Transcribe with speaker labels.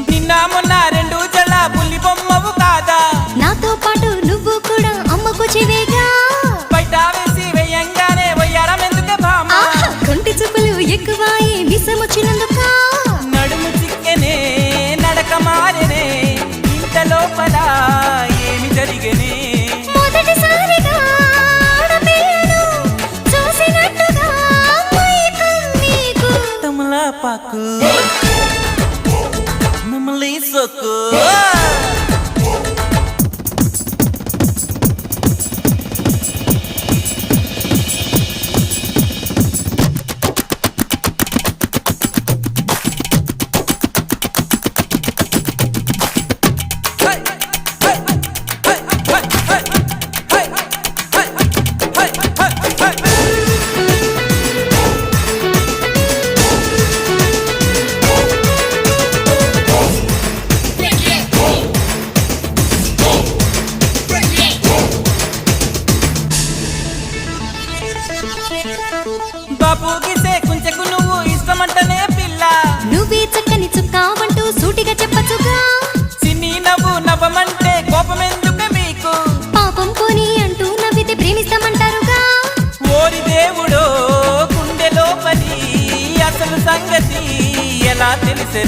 Speaker 1: నిన్న మొన్న రెండు జల పుల్లి బొమ్మవు కాదా
Speaker 2: నాతో పాటు నువ్వు కూడా అమ్మకు చెవేగా
Speaker 1: బయట వేసి వేయంగానే వయ్యారం ఎందుకే భామ
Speaker 2: కొంటి చూపులు ఎక్కువాయి విసమొచ్చినందుక
Speaker 1: నడుము చిక్కెనే నడక మారెనే ఇంత లోపల ఏమి జరిగనే
Speaker 2: మొదటిసారిగా ఆడపిల్లను చూసినట్టుగా మైకం నీకు
Speaker 1: తమలపాకు నమలి సొక్కు బాబు గిసే కుంచెకు నువ్వు ఇష్టమంటనే పిల్ల
Speaker 2: నువ్వే చక్కని చుక్కావంటూ సూటిగా చెప్పచ్చుగా
Speaker 1: చిన్ని నవ్వు నవ్వమంటే కోపం ఎందుకు మీకు
Speaker 2: పాపం పోని అంటూ నవ్వితే ప్రేమిస్తామంటారుగా
Speaker 1: ఓరి దేవుడో గుండె లోపలి అసలు సంగతి ఎలా తెలిసే